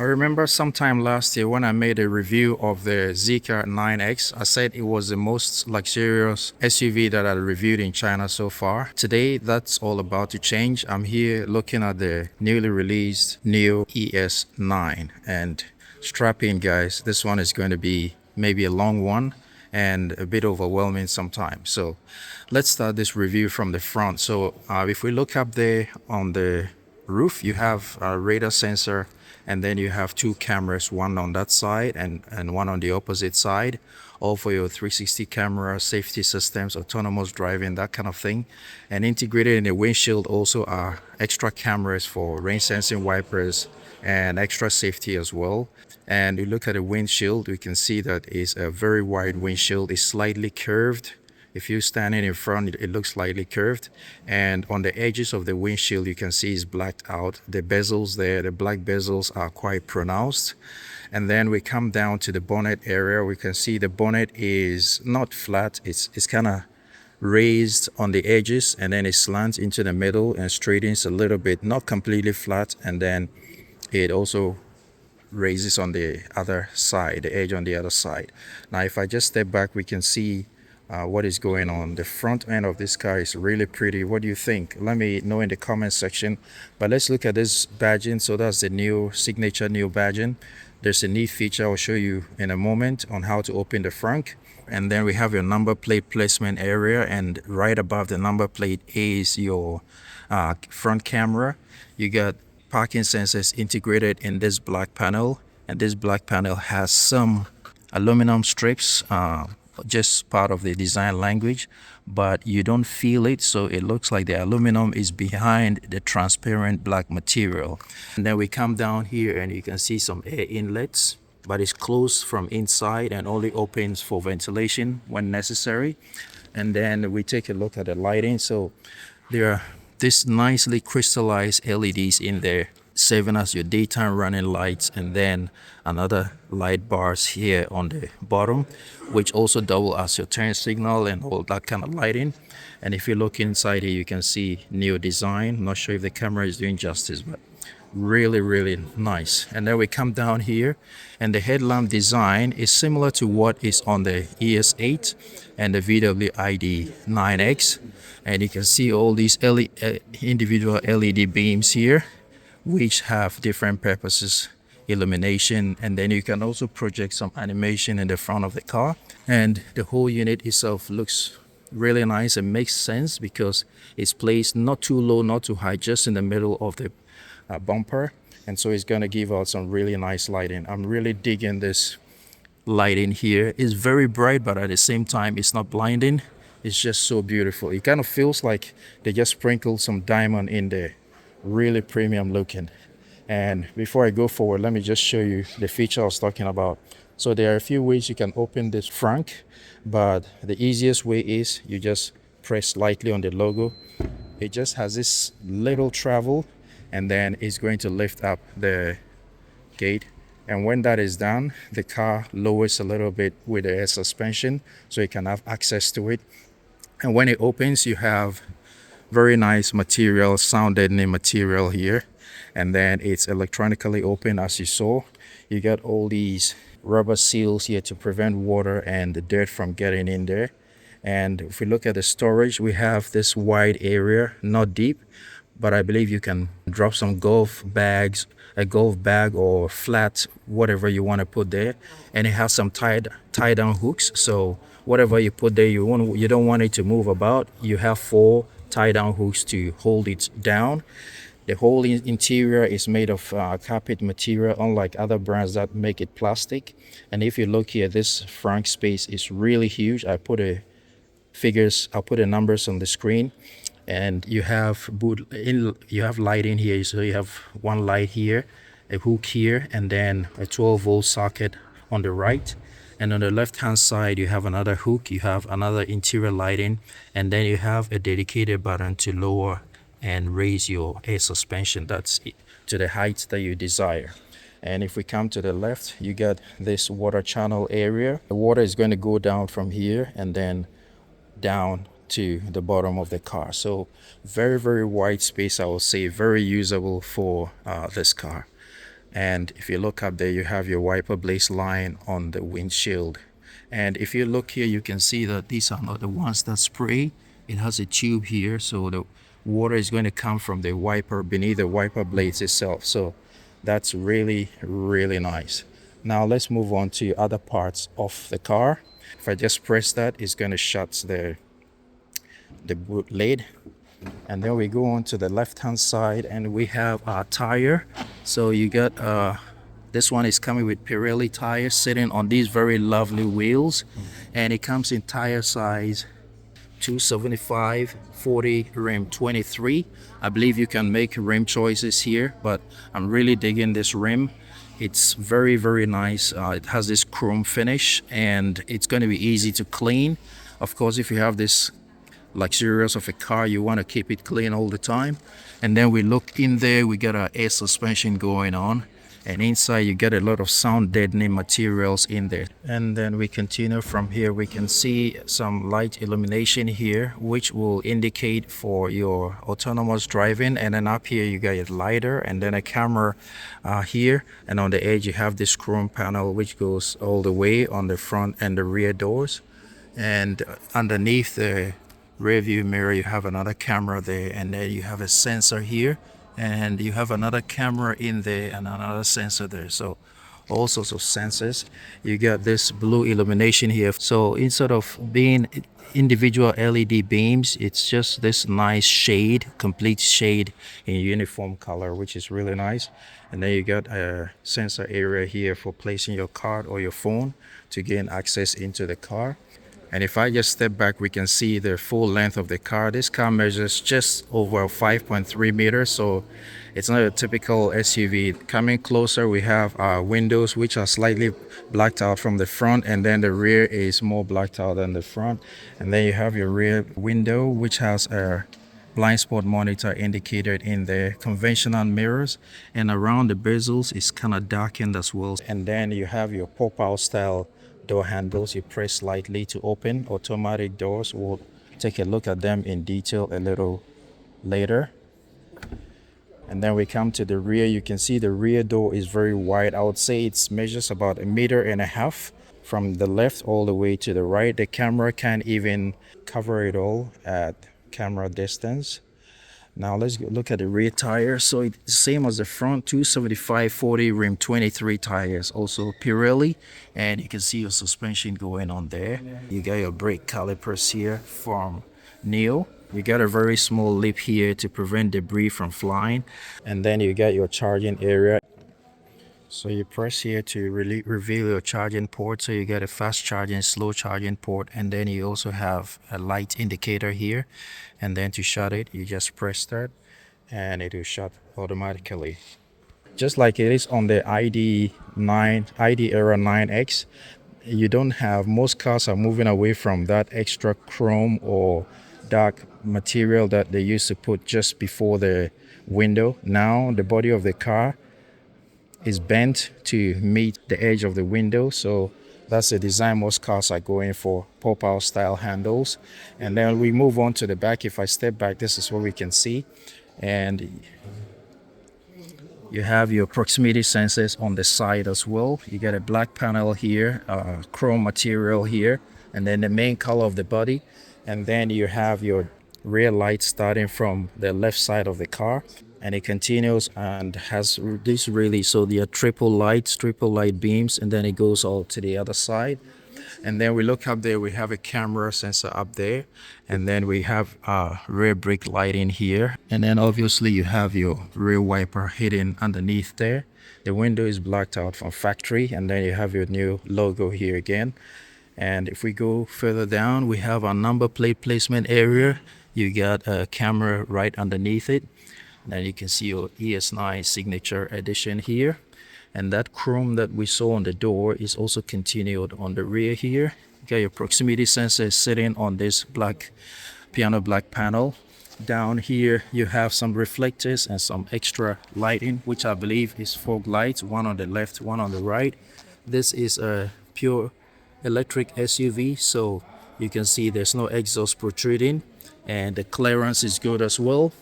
I remember sometime last year when I made a review of the Zeekr 9X, I said it was the most luxurious SUV that I reviewed in China so far. Today, that's all about to change. I'm here looking at the newly released NIO ES9, and strap in, guys. This one is going to be maybe a long one and a bit overwhelming sometimes. So let's start this review from the front. So if we look up there on the roof, you have a radar sensor, and then you have two cameras, one on that side and one on the opposite side, all for your 360 camera, safety systems, autonomous driving, that kind of thing. And integrated in the windshield also are extra cameras for rain sensing wipers and extra safety as well. And you look at the windshield, we can see that it's a very wide windshield. It's slightly curved. If you're standing in front, it looks slightly curved. And on the edges of the windshield, you can see it's blacked out. The bezels there, the black bezels are quite pronounced. And then we come down to the bonnet area. We can see the bonnet is not flat. It's kind of raised on the edges, and then it slants into the middle and straightens a little bit, not completely flat. And then it also raises on the other side, the edge on the other side. Now, if I just step back, we can see what is going on. The front end of this car is really pretty. What do you think? Let me know in the comment section. But let's look at this badging. So that's the new signature NIO badging. There's a neat feature I'll show you in a moment on how to open the frunk. And then we have your number plate placement area, and right above the number plate is your front camera. You got parking sensors integrated in this black panel, and this black panel has some aluminum strips, just part of the design language, but you don't feel it, so it looks like the aluminum is behind the transparent black material. And then we come down here and you can see some air inlets, but it's closed from inside and only opens for ventilation when necessary. And then we take a look at the lighting. So there are these nicely crystallized LEDs in there, serving as your daytime running lights, and then another light bars here on the bottom, which also double as your turn signal and all that kind of lighting. And if you look inside here, you can see NIO design. I'm not sure if the camera is doing justice, but really nice. And then we come down here, and the headlamp design is similar to what is on the ES8 and the VW ID 9X. And you can see all these individual LED beams here, which have different purposes, illumination, and then you can also project some animation in the front of the car. And the whole unit itself looks really nice and makes sense because it's placed not too low, not too high, just in the middle of the bumper. And so it's going to give out some really nice lighting. I'm really digging this lighting here. It's very bright, but at the same time, it's not blinding. It's just so beautiful. It kind of feels like they just sprinkled some diamond in there. Really premium looking. And before I go forward, let me just show you the feature I was talking about. So there are a few ways you can open this frunk, but the easiest way is you just press lightly on the logo. It just has this little travel, and then it's going to lift up the gate. And when that is done, the car lowers a little bit with the air suspension so you can have access to it. And when it opens, you have very nice material, sound deadening material here. And then it's electronically open, as you saw. You got all these rubber seals here to prevent water and the dirt from getting in there. And if we look at the storage, we have this wide area, not deep, but I believe you can drop some golf bags, a golf bag or flat, whatever you want to put there. And it has some tie down hooks. So whatever you put there, you don't want it to move about. You have 4 tie down hooks to hold it down. The whole interior is made of carpet material, unlike other brands that make it plastic. And if you look here, this frunk space is really huge. I'll put the numbers on the screen. And you have lighting here. So you have one light here, a hook here, and then a 12-volt socket on the right. And on the left-hand side, you have another hook. You have another interior lighting, and then you have a dedicated button to lower and raise your air suspension. That's to the height that you desire. And if we come to the left, you got this water channel area. The water is going to go down from here and then down to the bottom of the car. So very wide space, I will say, very usable for this car. And if you look up there, you have your wiper blades line on the windshield. And if you look here, you can see that these are not the ones that spray. It has a tube here, so the water is going to come from the wiper beneath the wiper blades itself. So that's really, really nice. Now let's move on to other parts of the car. If I just press that, it's going to shut the boot lid. And then we go on to the left hand side and we have our tire. So you got this one is coming with Pirelli tires sitting on these very lovely wheels, and it comes in tire size 275, 40, rim 23. I believe you can make rim choices here, but I'm really digging this rim. It's very, very nice. It has this chrome finish and it's going to be easy to clean. Of course, if you have this luxurious of a car, you want to keep it clean all the time. And then we look in there, we got our air suspension going on, and inside you get a lot of sound deadening materials in there. And then we continue from here. We can see some light illumination here, which will indicate for your autonomous driving. And then up here you got a LiDAR and then a camera here, and on the edge you have this chrome panel which goes all the way on the front and the rear doors. And underneath the rear view mirror you have another camera there, and then you have a sensor here, and you have another camera in there and another sensor there. So all sorts of sensors. You got this blue illumination here. So instead of being individual LED beams, it's just this nice shade, complete shade in uniform color, which is really nice. And then you got a sensor area here for placing your card or your phone to gain access into the car. And if I just step back, we can see the full length of the car. This car measures just over 5.3 meters, so it's not a typical SUV. Coming closer, we have our windows, which are slightly blacked out from the front, and then the rear is more blacked out than the front. And then you have your rear window, which has a blind spot monitor indicated in the conventional mirrors, and around the bezels is kind of darkened as well. And then you have your pop-out style door handles. You press slightly to open automatic doors. We'll take a look at them in detail a little later. And then we come to the rear. You can see the rear door is very wide. I would say it measures about 1.5 meters from the left all the way to the right. The camera can't even cover it all at camera distance. Now let's look at the rear tires. So it's the same as the front, 275 40 rim 23 tires, also Pirelli, and you can see your suspension going on there. You got your brake calipers here from NIO. You got a very small lip here to prevent debris from flying, and then you got your charging area. So you press here to reveal your charging port. So you get a fast charging, slow charging port, and then you also have a light indicator here. And then to shut it, you just press that and it will shut automatically. Just like it is on the ID Era 9X, you don't have, most cars are moving away from that extra chrome or dark material that they used to put just before the window. Now the body of the car is bent to meet the edge of the window, so that's the design most cars are going for, pop-out style handles. And then we move on to the back. If I step back, this is what we can see, and you have your proximity sensors on the side as well. You get a black panel here, chrome material here, and then the main color of the body. And then you have your rear light starting from the left side of the car, and it continues and has this really, so there are triple light beams, and then it goes all to the other side. And then we look up there, we have a camera sensor up there, and then we have rear brake lighting here, and then obviously you have your rear wiper hidden underneath there. The window is blacked out from factory, and then you have your new logo here again. And if we go further down, we have our number plate placement area. You got a camera right underneath it. Then you can see your ES9 signature edition here. And that chrome that we saw on the door is also continued on the rear here. You got your proximity sensor sitting on this black, piano black panel. Down here you have some reflectors and some extra lighting, which I believe is fog lights, one on the left, one on the right. This is a pure electric SUV, so you can see there's no exhaust protruding, and the clearance is good as well.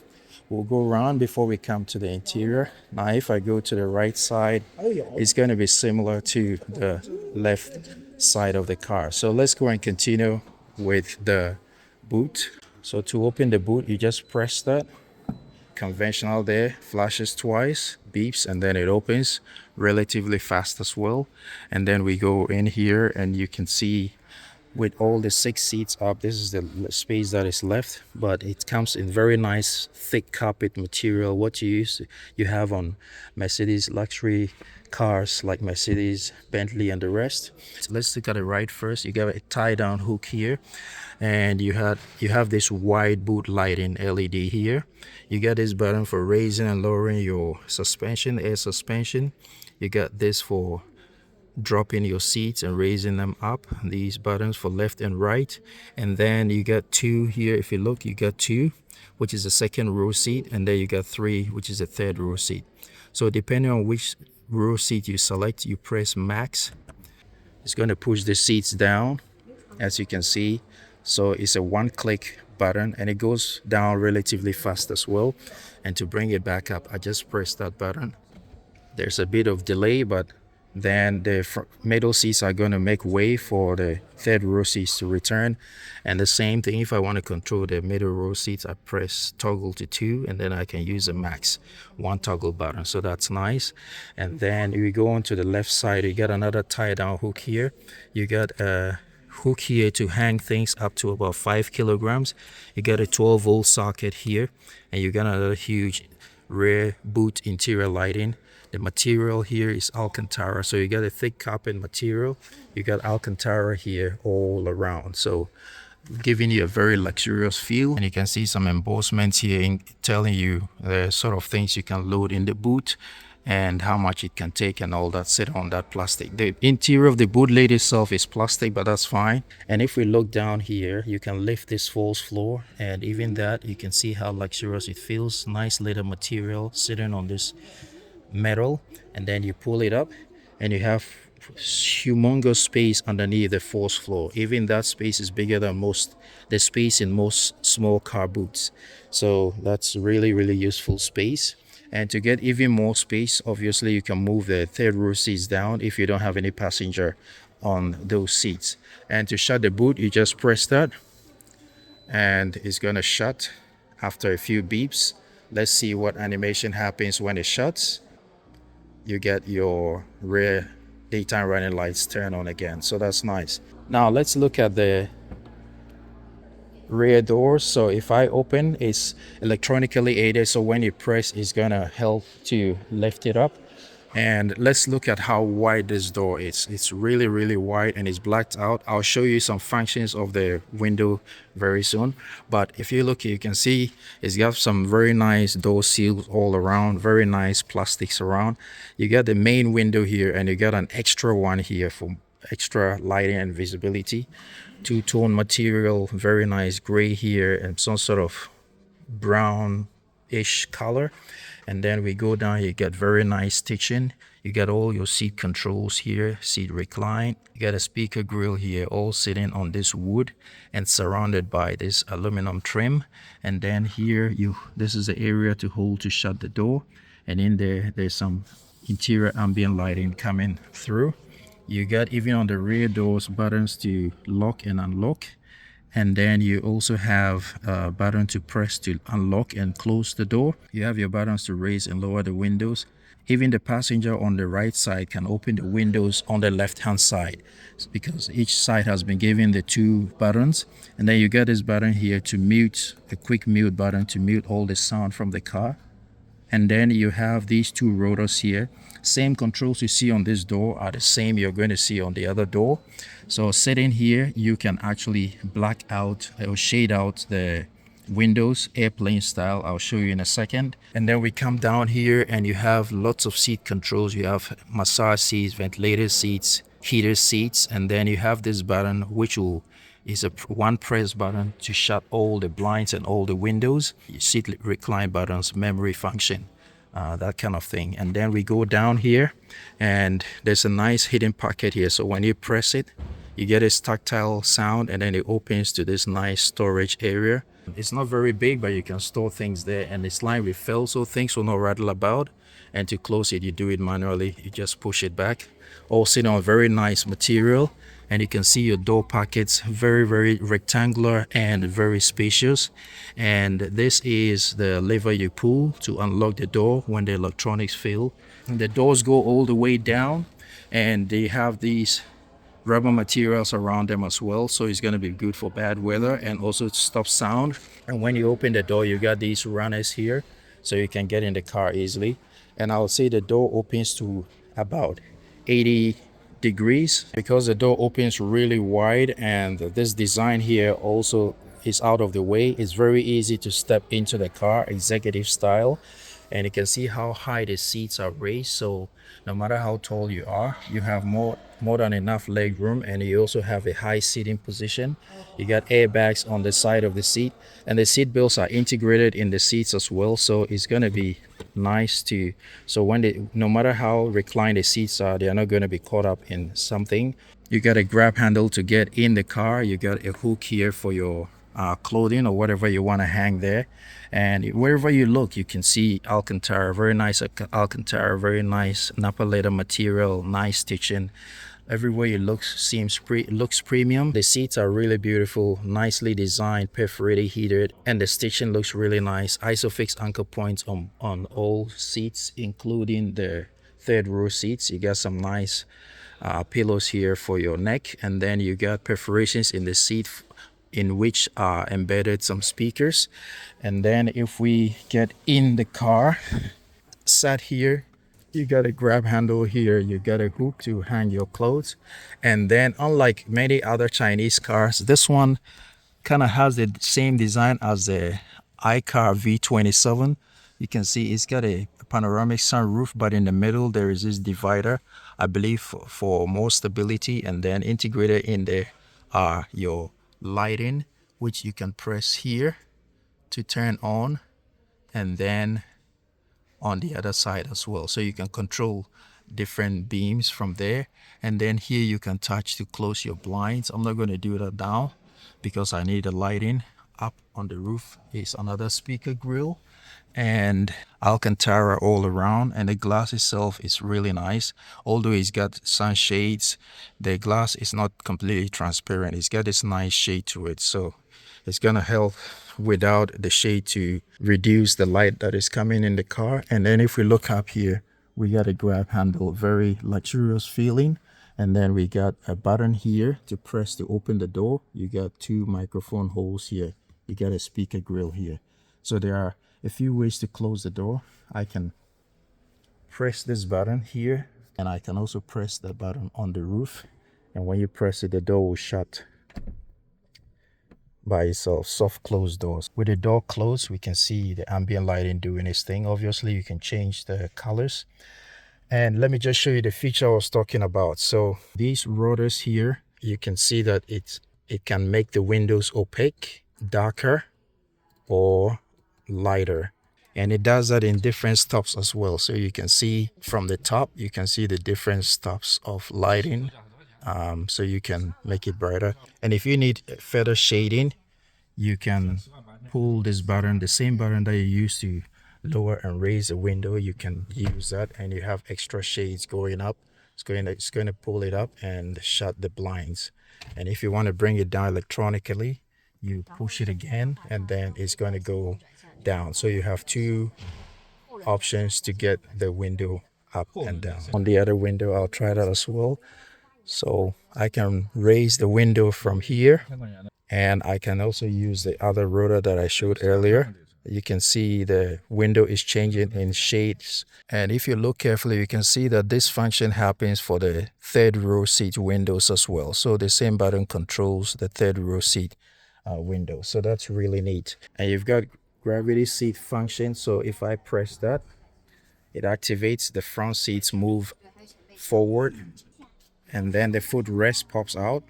We'll go around before we come to the interior. Now, if I go to the right side, it's going to be similar to the left side of the car. So let's go and continue with the boot. So to open the boot, you just press that. Conventional there, flashes twice, beeps, and then it opens relatively fast as well. And then we go in here and you can see with all the 6 seats up, this is the space that is left, but it comes in very nice thick carpet material, what you have on Mercedes luxury cars like Mercedes, Bentley, and the rest. So let's look at it right first. You got a tie down hook here, and you have this wide boot lighting LED here. You got this button for raising and lowering your suspension, air suspension. You got this for dropping your seats and raising them up, these buttons for left and right. And then you got 2 here. If you look, you got 2, which is the second row seat, and then you got 3, which is the third row seat. So depending on which row seat you select, you press max. It's going to push the seats down, as you can see. So it's a 1-click button, and it goes down relatively fast as well. And to bring it back up, I just press that button. There's a bit of delay, but then the middle seats are going to make way for the third row seats to return. And the same thing, if I want to control the middle row seats, I press toggle to 2, and then I can use the max 1 toggle button. So that's nice. And then we go on to the left side, you got another tie down hook here. You got a hook here to hang things up to about 5 kilograms. You got a 12-volt socket here, and you got another huge rear boot interior lighting. The material here is Alcantara, so you got a thick carpet material. You got Alcantara here all around, so giving you a very luxurious feel. And you can see some embossments here telling you the sort of things you can load in the boot and how much it can take and all that, sit on that plastic. The interior of the boot lid itself is plastic, but that's fine. And if we look down here, you can lift this false floor, and even that, you can see how luxurious it feels. Nice leather material sitting on this metal, and then you pull it up and you have humongous space underneath the false floor. Even that space is bigger than the space in most small car boots. So that's really useful space. And to get even more space, obviously you can move the third row seats down if you don't have any passenger on those seats. And to shut the boot, you just press that and it's gonna shut after a few beeps. Let's see what animation happens when it shuts. You get your rear daytime running lights turn on again, so that's nice. Now let's look at the rear doors. So if I open, it's electronically aided, so when you press, it's gonna help to lift it up. And let's look at how wide this door is. It's really wide and it's blacked out. I'll show you some functions of the window very soon, but if you look, you can see it's got some very nice door seals all around, very nice plastics around. You got the main window here, and you got an extra one here for extra lighting and visibility. 2-tone material, very nice gray here and some sort of brownish color. And then we go down, you get very nice stitching. You got all your seat controls here, seat recline. You got a speaker grill here, all sitting on this wood and surrounded by this aluminum trim. And then here, this is the area to hold to shut the door. And in there's some interior ambient lighting coming through. You got, even on the rear doors, buttons to lock and unlock. And then you also have a button to press to unlock and close the door. You have your buttons to raise and lower the windows. Even the passenger on the right side can open the windows on the left hand side, because each side has been given the 2 buttons. And then you got this button here to mute, a quick mute button to mute all the sound from the car. And then you have these 2 rotors here. Same controls you see on this door are the same you're going to see on the other door. So sitting here, you can actually black out or shade out the windows, airplane style. I'll show you in a second. And then we come down here and you have lots of seat controls. You have massage seats, ventilated seats, heated seats, and then you have this button which is a 1 press button to shut all the blinds and all the windows. Your seat recline buttons, memory function, that kind of thing. And then we go down here and there's a nice hidden pocket here. So when you press it, you get this tactile sound, and then it opens to this nice storage area. It's not very big, but you can store things there, and it's lined with felt so things will not rattle about. And to close it, you do it manually. You just push it back. All sitting on very nice material, and you can see your door pockets, very rectangular and very spacious. And this is the lever you pull to unlock the door when the electronics fail. And the doors go all the way down, and they have these rubber materials around them as well, so it's going to be good for bad weather and also to stop sound. And when you open the door, you got these runners here so you can get in the car easily. And I'll say the door opens to about 80 degrees because the door opens really wide, and this design here also is out of the way. It's very easy to step into the car executive style, and you can see how high the seats are raised, so no matter how tall you are, you have more than enough leg room, and you also have a high seating position. You got airbags on the side of the seat, and the seat belts are integrated in the seats as well, so it's going to be nice to, so when they, no matter how reclined the seats are, they are not going to be caught up in something. You got a grab handle to get in the car. You got a hook here for your clothing or whatever you want to hang there. And wherever you look, you can see Alcantara, very nice Alcantara, very nice Napa leather material, nice stitching. Everywhere you look looks premium. The seats are really beautiful, nicely designed, perforated, heated, and the stitching looks really nice. Isofix anchor points on all seats, including the third row seats. You got some nice pillows here for your neck, and then you got perforations in the seat in which are embedded some speakers. And then if we get in the car, sat here, you got a grab handle here, you got a hook to hang your clothes. And then unlike many other Chinese cars, this one kind of has the same design as the iCar V27. You can see it's got a panoramic sunroof, but in the middle there is this divider, I believe for more stability. And then integrated in there are your lighting, which you can press here to turn on, and then on the other side as well, so you can control different beams from there. And then here you can touch to close your blinds. I'm not going to do that now because I need the lighting. Up on the roof is another speaker grill, and Alcantara all around, and the glass itself is really nice. Although it's got sunshades, the glass is not completely transparent. It's got this nice shade to it, so it's gonna help without the shade to reduce the light that is coming in the car. And then if we look up here, we got a grab handle, very luxurious feeling. And then we got a button here to press to open the door. You got two microphone holes here. You got a speaker grill here. So there are a few ways to close the door. I can press this button here, and I can also press the button on the roof. And when you press it, the door will shut by itself. Soft close doors. With the door closed, we can see the ambient lighting doing its thing. Obviously, you can change the colors. And let me just show you the feature I was talking about. So these rotors here, you can see that it can make the windows opaque, darker, or lighter. And it does that in different stops as well. So you can see from the top, you can see the different stops of lighting. So you can make it brighter. And if you need further shading, you can pull this button, the same button that you use to lower and raise the window. You can use that, and you have extra shades going up. It's going to pull it up and shut the blinds. And if you want to bring it down electronically, you push it again, and then it's going to go down. So you have two options to get the window up and down. On the other window, I'll try that as well. So I can raise the window from here, and I can also use the other rotor that I showed earlier. You can see the window is changing in shades. And if you look carefully, you can see that this function happens for the third row seat windows as well. So the same button controls the third row seat window. So that's really neat. And you've got gravity seat function. So if I press that, it activates the front seats, move forward, and then the footrest pops out.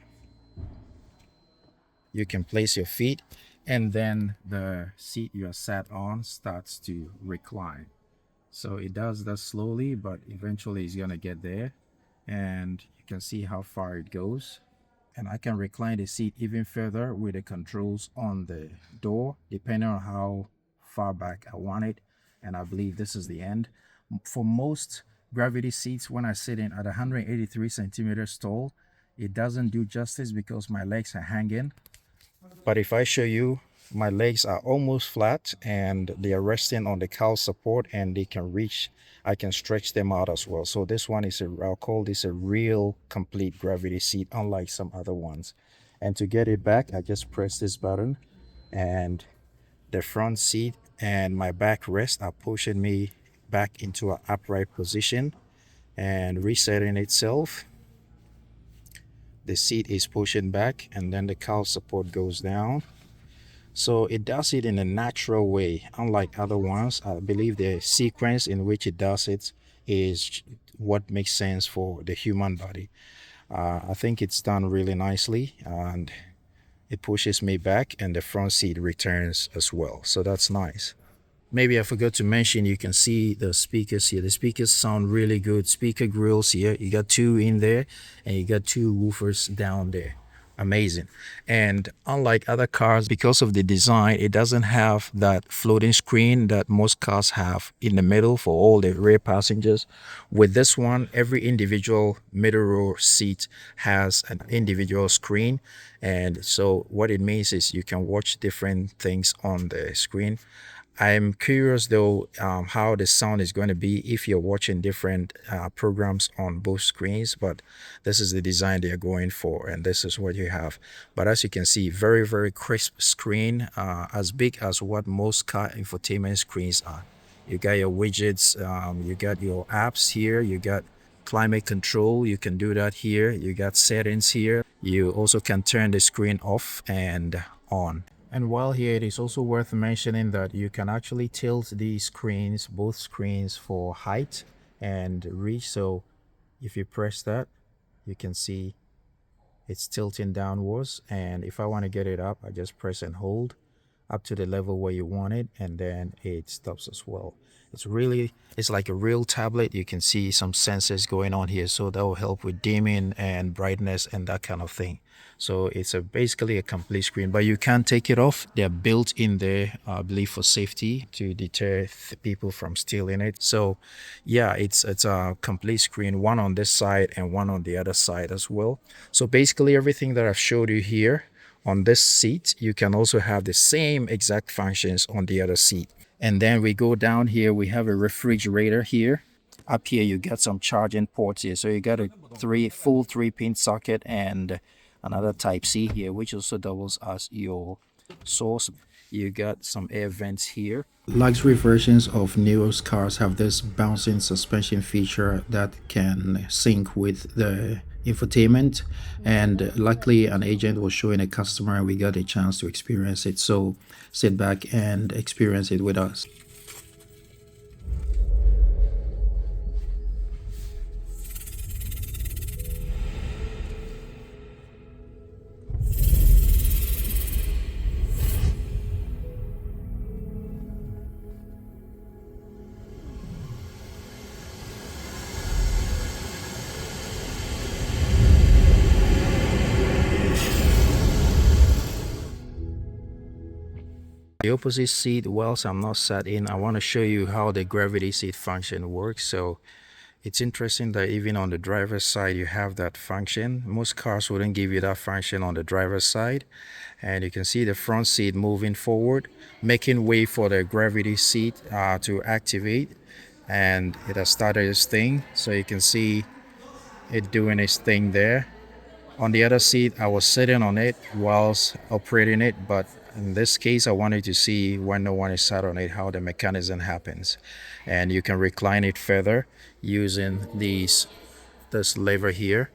You can place your feet, and then the seat you are sat on starts to recline. So it does that slowly, but eventually it's gonna get there, and you can see how far it goes. and I can recline the seat even further with the controls on the door depending on how far back I want it. And I believe this is the end. For most gravity seats, when I sit in at 183 centimeters tall, it doesn't do justice because my legs are hanging. But if I show you, my legs are almost flat and they are resting on the cowl support, and they can reach, I can stretch them out as well. So this one is I'll call this a real complete gravity seat, unlike some other ones. And to get it back, I just press this button, and the front seat and my backrest are pushing me back into an upright position and resetting itself. The seat is pushing back, and then the cowl support goes down. So it does it in a natural way, unlike other ones. I believe the sequence in which it does it is what makes sense for the human body. I think it's done really nicely, and it pushes me back, and the front seat returns as well. So that's nice. Maybe I forgot to mention, you can see the speakers here. The speakers sound really good. Speaker grills here. You got two in there, and you got two woofers down there. Amazing. And unlike other cars, because of the design, it doesn't have that floating screen that most cars have in the middle for all the rear passengers. With this one, every individual middle row seat has an individual screen. And so what it means is you can watch different things on the screen. I'm curious though how the sound is going to be if you're watching different programs on both screens, but this is the design they're going for, and this is what you have. But as you can see, very, very crisp screen, as big as what most car infotainment screens are. You got your widgets, you got your apps here, you got climate control, you can do that here, you got settings here. You also can turn the screen off and on. And while here, it is also worth mentioning that you can actually tilt these screens, both screens, for height and reach. So if you press that, you can see it's tilting downwards. And if I want to get it up, I just press and hold up to the level where you want it, and then it stops as well. It's like a real tablet. You can see some sensors going on here, so that will help with dimming and brightness and that kind of thing. So it's basically a complete screen, but you can't take it off. They're built in there, I believe, for safety, to deter people from stealing it. So yeah, it's a complete screen, one on this side and one on the other side as well. So basically everything that I've showed you here on this seat, you can also have the same exact functions on the other seat. And then we go down here, we have a refrigerator here. Up here, you got some charging ports here. So you got a full 3-pin socket and another type C here, which also doubles as your source. You got some air vents here. Luxury versions of NIO cars have this bouncing suspension feature that can sync with the infotainment, and luckily an agent was showing a customer and we got a chance to experience it. So sit back and experience it with us. The opposite seat, whilst I'm not sat in, I want to show you how the gravity seat function works. So it's interesting that even on the driver's side you have that function. Most cars wouldn't give you that function on the driver's side. And you can see the front seat moving forward, making way for the gravity seat to activate. And it has started its thing, so you can see it doing its thing there. On the other seat, I was sitting on it whilst operating it, but in this case, I wanted to see when no one is sat on it, how the mechanism happens. And you can recline it further using this lever here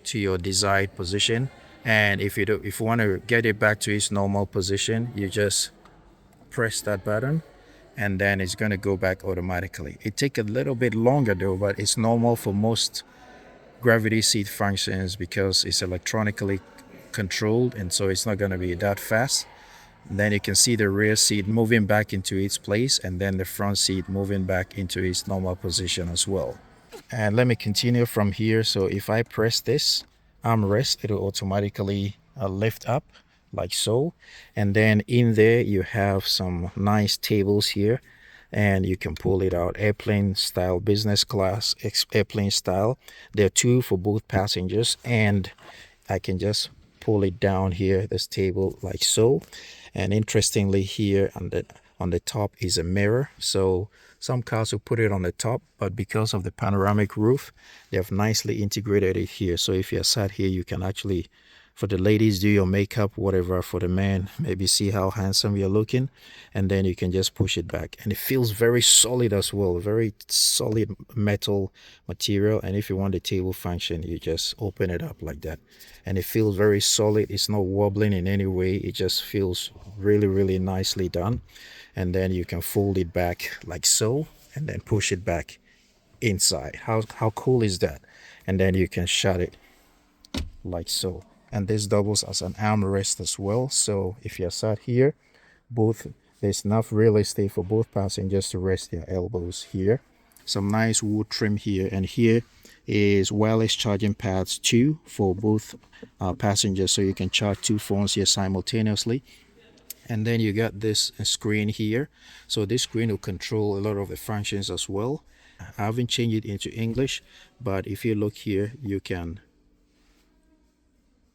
to your desired position. And if you want to get it back to its normal position, you just press that button, and then it's going to go back automatically. It takes a little bit longer though, but it's normal for most gravity seat functions because it's electronically controlled, and so it's not going to be that fast. And then you can see the rear seat moving back into its place, and then the front seat moving back into its normal position as well. And let me continue from here. So if I press this, armrest, it'll automatically lift up like so. And then in there you have some nice tables here, and you can pull it out airplane style, business class, airplane style. There are two for both passengers, and I can just pull it down here, this table, like so. And interestingly, here on the top is a mirror. So some cars will put it on the top, but because of the panoramic roof, they have nicely integrated it here. So if you're sat here, you can actually, for the ladies, do your makeup, whatever. For the men, maybe see how handsome you're looking, and then you can just push it back. And it feels very solid as well, very solid metal material. And if you want the table function, you just open it up like that, and it feels very solid. It's not wobbling in any way. It just feels really, really nicely done. And then you can fold it back like so, and then push it back inside. How cool is that? And then you can shut it like so. And this doubles as an armrest as well. So if you're sat here, both there's enough real estate for both passengers to rest their elbows here. Some nice wood trim here, and here is wireless charging pads too for both passengers, so you can charge two phones here simultaneously. And then you got this screen here, so this screen will control a lot of the functions as well. I haven't changed it into English, but if you look here, you can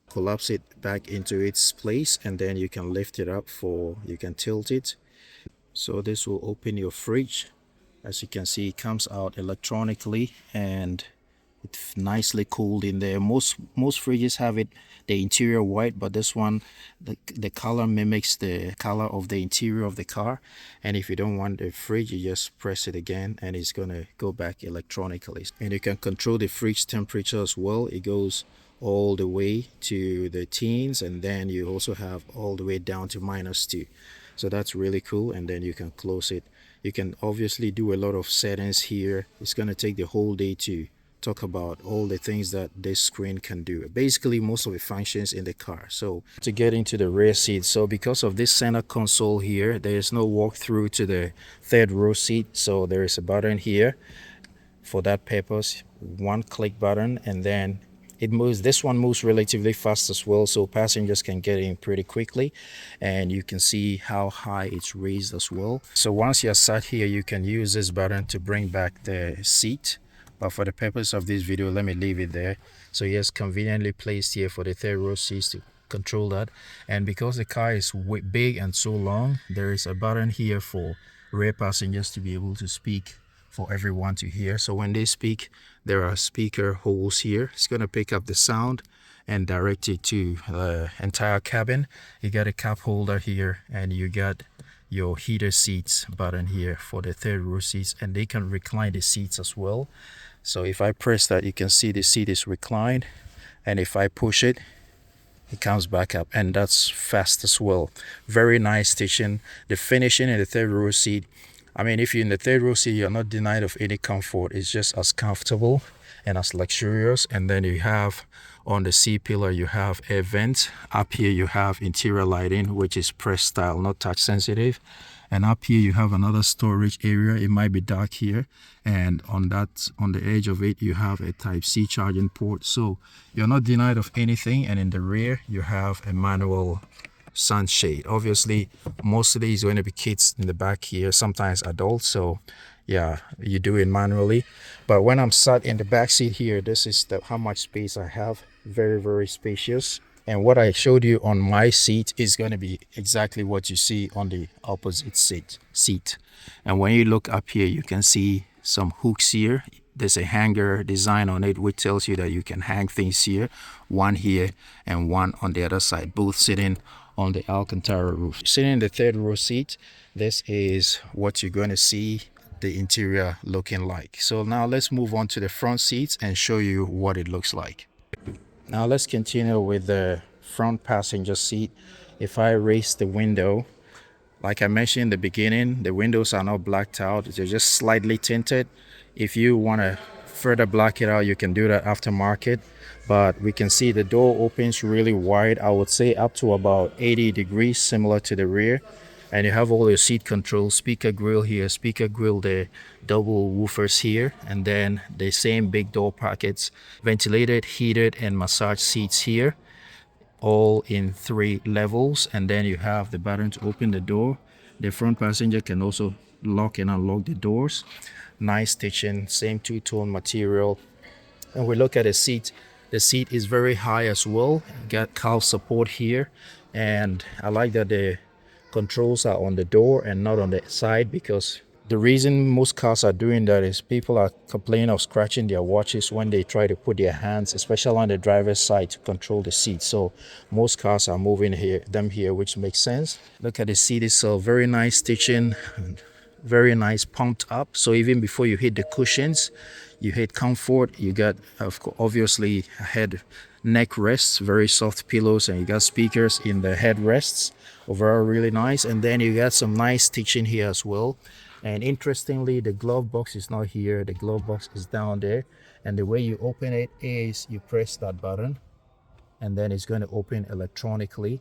collapse it back into its place, and then you can lift it up, for you can tilt it. So this will open your fridge. As you can see, it comes out electronically, and it's nicely cooled in there. Most fridges have it the interior white, but this one, the color mimics the color of the interior of the car. And if you don't want the fridge, you just press it again and it's gonna go back electronically. And you can control the fridge temperature as well. It goes all the way to the teens, and then you also have all the way down to -2. So that's really cool. And then you can close it. You can obviously do a lot of settings here. It's going to take the whole day to talk about all the things that this screen can do, basically most of the functions in the car. So to get into the rear seat, so because of this center console here, there is no walkthrough to the third row seat. So there is a button here for that purpose, one click button, and then it moves. This one moves relatively fast as well, so passengers can get in pretty quickly, and you can see how high it's raised as well. So once you're sat here, you can use this button to bring back the seat, but for the purpose of this video, let me leave it there. So yes, conveniently placed here for the third row seats to control that. And because the car is big and so long, there is a button here for rear passengers to be able to speak, for everyone to hear. So when they speak, there are speaker holes here. It's going to pick up the sound and direct it to the entire cabin. You got a cup holder here, and you got your heater seats button here for the third row seats, and they can recline the seats as well. So if I press that, you can see the seat is reclined, and if I push it, it comes back up, and that's fast as well. Very nice stitching. The finishing in the third row seat, I mean, if you're in the third row seat, you're not denied of any comfort. It's just as comfortable and as luxurious. And then you have on the C pillar, you have air vents. Up here, you have interior lighting, which is press style, not touch sensitive. And up here, you have another storage area. It might be dark here. And on the edge of it, you have a Type-C charging port. So you're not denied of anything. And in the rear, you have a manual sunshade. Obviously, mostly it's going to be kids in the back here, sometimes adults. So yeah, you do it manually. But when I'm sat in the back seat here, this is how much space I have. Very, very spacious. And what I showed you on my seat is going to be exactly what you see on the opposite seat. And when you look up here, you can see some hooks here. There's a hanger design on it, which tells you that you can hang things here, one here and one on the other side, both sitting on the Alcantara roof. Sitting in the third row seat, this is what you're going to see the interior looking like. So now let's move on to the front seats and show you what it looks like. Now let's continue with the front passenger seat. If I raise the window, like I mentioned in the beginning, the windows are not blacked out, they're just slightly tinted. If you want to further black it out, you can do that aftermarket. But we can see the door opens really wide. I would say up to about 80 degrees, similar to the rear. And you have all your seat controls, speaker grill here, speaker grill there, double woofers here, and then the same big door pockets, ventilated, heated, and massage seats here, all in 3 levels. And then you have the button to open the door. The front passenger can also lock and unlock the doors. Nice stitching, same two-tone material. And we look at the seat is very high as well. Got calf support here, and I like that the controls are on the door and not on the side, because the reason most cars are doing that is people are complaining of scratching their watches when they try to put their hands, especially on the driver's side, to control the seat. So most cars are moving them here, which makes sense. Look at the seat itself, very nice stitching, very nice, pumped up. So even before you hit the cushions, you hit comfort. You got obviously head neck rests, very soft pillows, and you got speakers in the head rests. Overall really nice. And then you got some nice stitching here as well. And interestingly, the glove box is not here, the glove box is down there. And the way you open it is you press that button and then it's going to open electronically.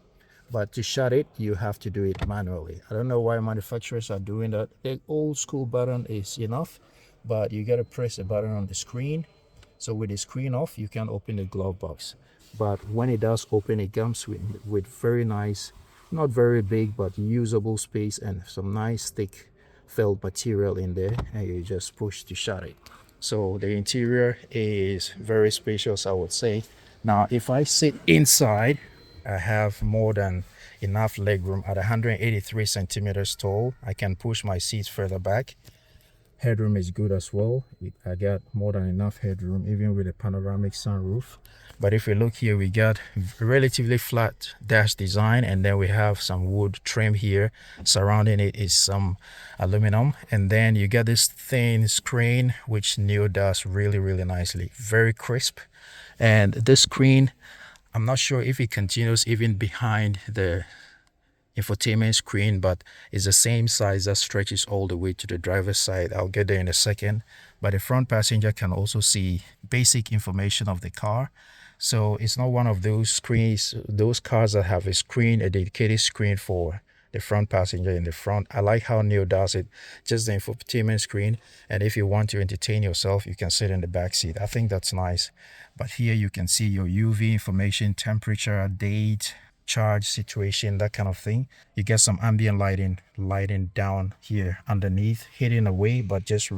But to shut it, you have to do it manually. I don't know why manufacturers are doing that. The old school button is enough, but you got to press a button on the screen. So with the screen off, you can open the glove box. But when it does open, it comes with very nice, not very big, but usable space and some nice thick felt material in there, and you just push to shut it. So the interior is very spacious, I would say. Now, if I sit inside, I have more than enough legroom. At 183 centimeters tall, I can push my seats further back. Headroom is good as well. I got more than enough headroom, even with a panoramic sunroof. But if we look here, we got relatively flat dash design, and then we have some wood trim here. Surrounding it is some aluminum, and then you got this thin screen, which NIO does really nicely. Very crisp. And this screen, I'm not sure if it continues even behind the infotainment screen, but it's the same size that stretches all the way to the driver's side. I'll get there in a second. But the front passenger can also see basic information of the car. So it's not one of those screens, those cars that have a screen, a dedicated screen for the front passenger in the front. I like how NIO does it, just the infotainment screen. And if you want to entertain yourself, you can sit in the back seat. I think that's nice. But here you can see your UV information, temperature, date, charge situation, that kind of thing. You get some ambient lighting down here underneath, hidden away, but just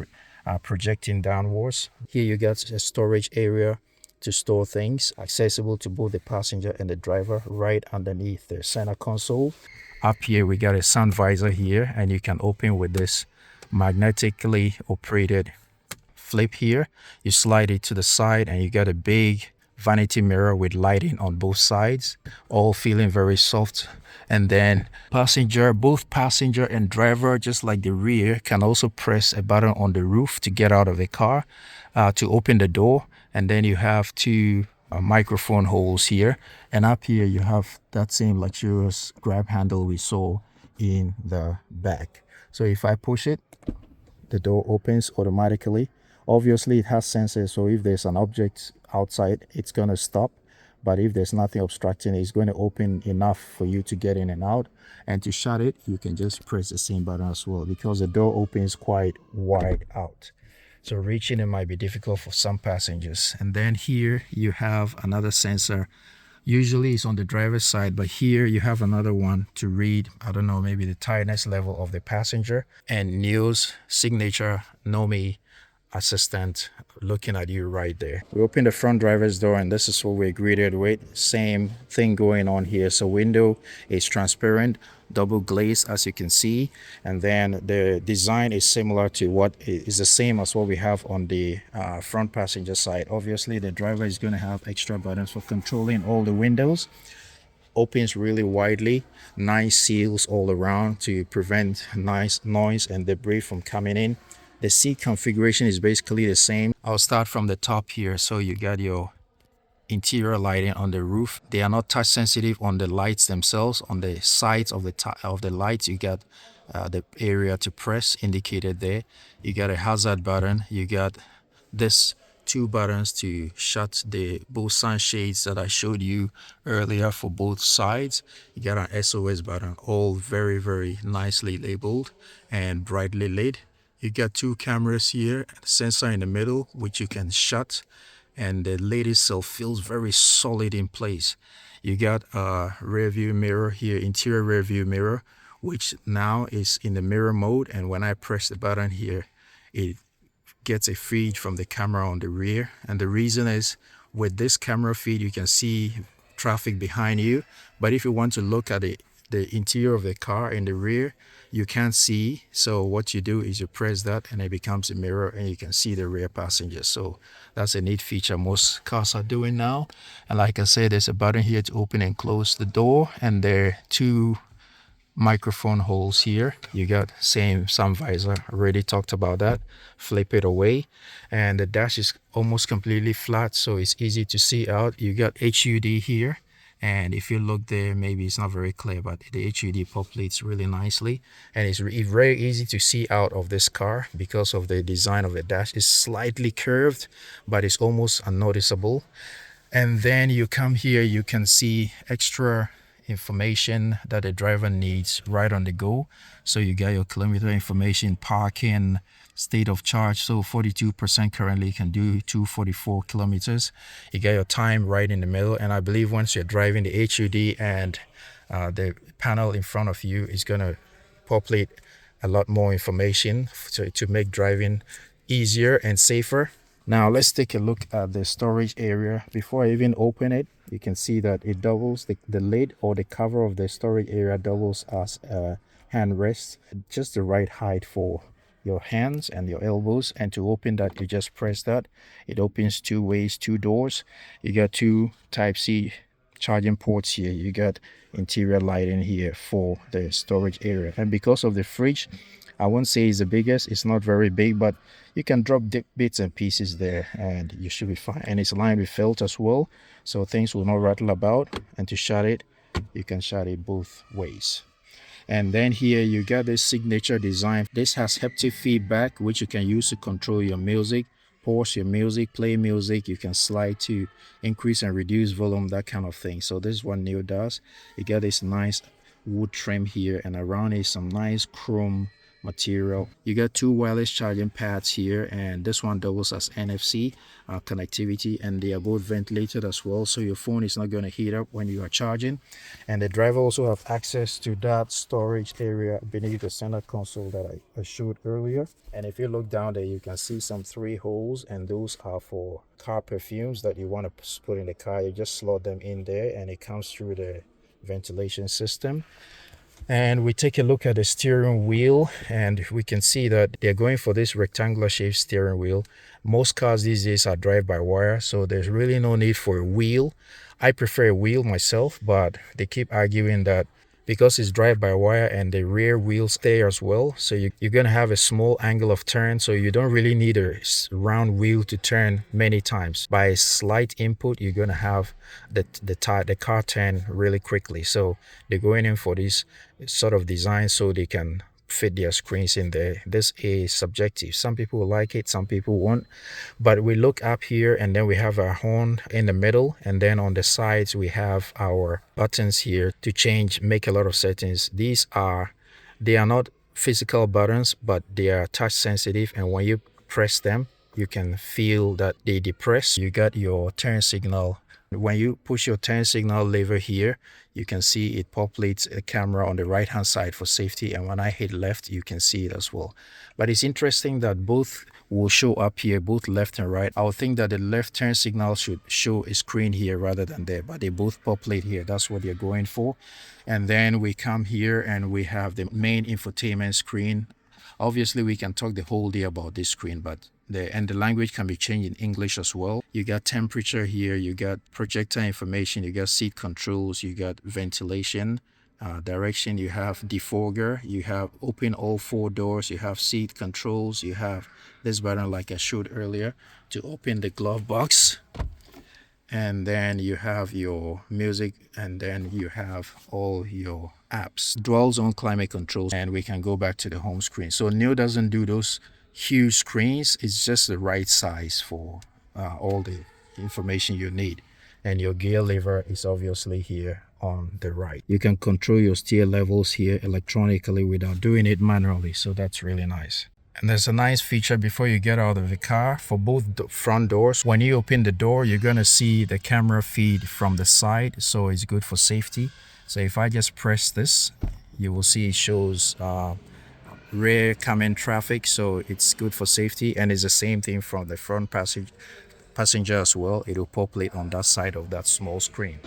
projecting downwards. Here you got a storage area to store things, accessible to both the passenger and the driver, right underneath the center console. Up here we got a sun visor here, and you can open with this magnetically operated flip here. You slide it to the side and you got a big vanity mirror with lighting on both sides, all feeling very soft. And then both passenger and driver, just like the rear, can also press a button on the roof to get out of the car, to open the door. And then you have two microphone holes here, and up here you have that same luxurious grab handle we saw in the back. So if I push it, the door opens automatically. Obviously it has sensors, so if there's an object outside, it's going to stop. But if there's nothing obstructing it, it's going to open enough for you to get in and out. And to shut it, you can just press the same button as well, because the door opens quite wide out. So reaching it might be difficult for some passengers. And then here you have another sensor. Usually it's on the driver's side, but here you have another one to read, I don't know, maybe the tiredness level of the passenger. And NIO's signature NOMI assistant looking at you right there. We open the front driver's door, and this is what we're greeted with. Same thing going on here. So window is transparent, double glaze, as you can see, and then the design is similar to what is the same as what we have on the front passenger side. Obviously the driver is going to have extra buttons for controlling all the windows. Opens really widely, nice seals all around to prevent nice noise and debris from coming in. The seat configuration is basically the same. I'll start from the top here. So you got your interior lighting on the roof. They are not touch sensitive on the lights themselves. On the sides of the lights, you got the area to press indicated there. You got a hazard button. You got this two buttons to shut the both sunshades that I showed you earlier for both sides. You got an SOS button, all very, very nicely labeled and brightly lit. You got two cameras here, a sensor in the middle, which you can shut, and the lid itself feels very solid in place. You got a rear view mirror here, interior rear view mirror, which now is in the mirror mode, and when I press the button here, it gets a feed from the camera on the rear. And the reason is, with this camera feed you can see traffic behind you, but if you want to look at the interior of the car in the rear, you can't see. So what you do is you press that and it becomes a mirror and you can see the rear passengers. So that's a neat feature most cars are doing now. And like I said, there's a button here to open and close the door, and there are two microphone holes here. You got same sun visor, already talked about that. Flip it away, and the dash is almost completely flat, so it's easy to see out. You got HUD here, and if you look there, maybe it's not very clear, but the HUD populates really nicely, and it's very easy to see out of this car because of the design of the dash. It's slightly curved, but it's almost unnoticeable. And then you come here, you can see extra information that the driver needs right on the go. So you got your kilometer information, parking, state of charge. So 42% currently can do 244 kilometers. You got your time right in the middle, and I believe once you're driving, the HUD and the panel in front of you is going to populate a lot more information to make driving easier and safer. Now let's take a look at the storage area. Before I even open it, you can see that it doubles, the lid or the cover of the storage area doubles as a hand rest, just the right height for your hands and your elbows. And to open that, you just press that. It opens two ways, two doors. You got two Type-C charging ports here. You got interior lighting here for the storage area. And because of the fridge, I won't say it's the biggest, it's not very big, but you can drop bits and pieces there and you should be fine. And it's lined with felt as well, so things will not rattle about. And to shut it, you can shut it both ways. And then here you got this signature design. This has haptic feedback, which you can use to control your music, pause your music, play music. You can slide to increase and reduce volume, that kind of thing. So this is what NIO does. You got this nice wood trim here, and around it some nice chrome material. You got two wireless charging pads here, and this one doubles as NFC connectivity, and they are both ventilated as well, so your phone is not going to heat up when you are charging. And the driver also have access to that storage area beneath the center console that I showed earlier. And if you look down there, you can see some 3 holes, and those are for car perfumes that you want to put in the car. You just slot them in there and it comes through the ventilation system. And we take a look at the steering wheel, and we can see that they're going for this rectangular shaped steering wheel. Most cars these days are drive-by-wire, so there's really no need for a wheel. I prefer a wheel myself, but they keep arguing that because it's drive-by-wire and the rear wheels there as well, so you're going to have a small angle of turn, so you don't really need a round wheel to turn many times. By slight input, you're going to have the car turn really quickly. So they're going in for this sort of design so they can fit their screens in there. This is subjective. Some people will like it, some people won't. But we look up here, and then we have our horn in the middle, and then on the sides we have our buttons here to change, make a lot of settings. They are not physical buttons, but they are touch sensitive, and when you press them, you can feel that they depress. You got your turn signal. When you push your turn signal lever here, you can see it populates a camera on the right hand side for safety, and when I hit left, you can see it as well. But it's interesting that both will show up here, both left and right. I would think that the left turn signal should show a screen here rather than there, but they both populate here. That's what they're going for. And then we come here and we have the main infotainment screen. Obviously we can talk the whole day about this screen, but the language can be changed in English as well. You got temperature here, you got projector information, you got seat controls, you got ventilation, direction, you have defogger, you have open all 4 doors, you have seat controls, you have this button like I showed earlier to open the glove box. And then you have your music, and then you have all your apps. Dual zone climate control, and we can go back to the home screen. So NIO doesn't do those huge screens. It's just the right size for all the information you need. And your gear lever is obviously here on the right. You can control your steer levels here electronically without doing it manually, so that's really nice. And there's a nice feature before you get out of the car for both the front doors. When you open the door, you're gonna see the camera feed from the side, so it's good for safety. So if I just press this, you will see it shows rear coming traffic, so it's good for safety. And it's the same thing from the front passenger as well. It will populate on that side of that small screen.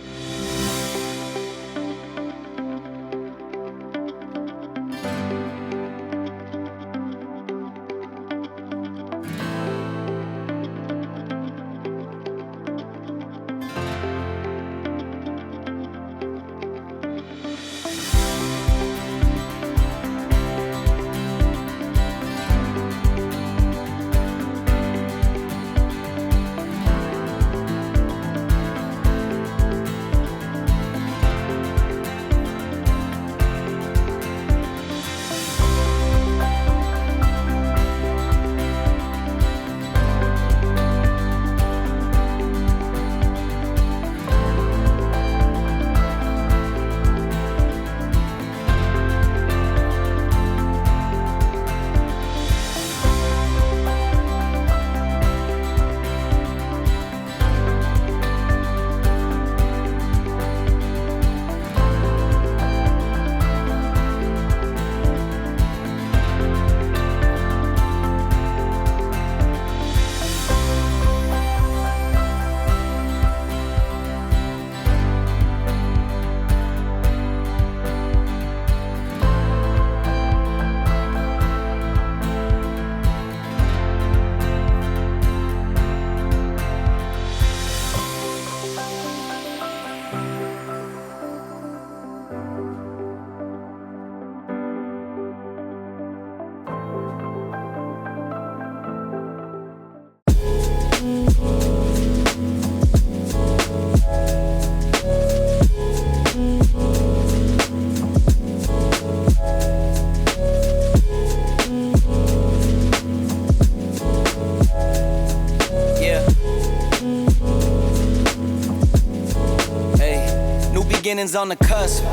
Beginnings on the cusp,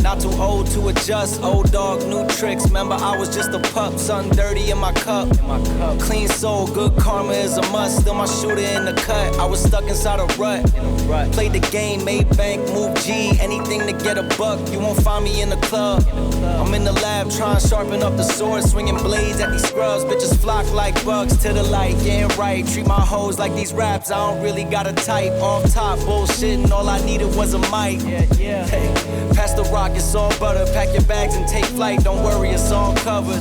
not too old to adjust. Old dog, new tricks. Remember, I was just a pup, something dirty in my cup. Clean soul, good karma is a must. Still my shooter in the cut. I was stuck inside a rut. Played the game, made bank, moved G. Anything to get a buck. You won't find me in the club. I'm in the lab trying to sharpen up the sword, swinging blades at these scrubs. Bitches flock like bugs to the light. Yeah, right. Treat my hoes like these raps. I don't really got a type. Off top, bullshitting. All I needed was a mic. Yeah. Hey, pass the rock, it's all butter. Pack your bags and take flight. Don't worry, it's all covered.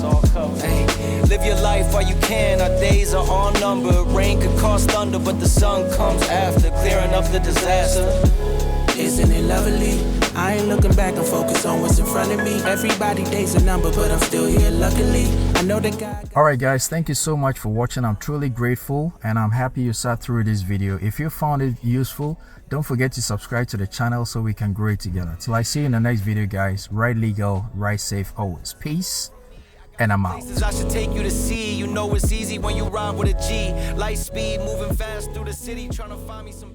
Hey, live your life while you can. Our days are all numbered. Rain could cause thunder, but the sun comes after, clearing up the disaster. Isn't it lovely? I ain't looking back and focus on what's in front of me. Everybody days a number, but I'm still here luckily. I know that God... Alright guys, thank you so much for watching. I'm truly grateful and I'm happy you sat through this video. If you found it useful, don't forget to subscribe to the channel so we can grow it together. Till I see you in the next video guys, ride legal, ride safe always. Peace. And I'm out. I should take you to see. You know it's easy when you ride with a G. Light speed, moving fast through the city, trying to find me some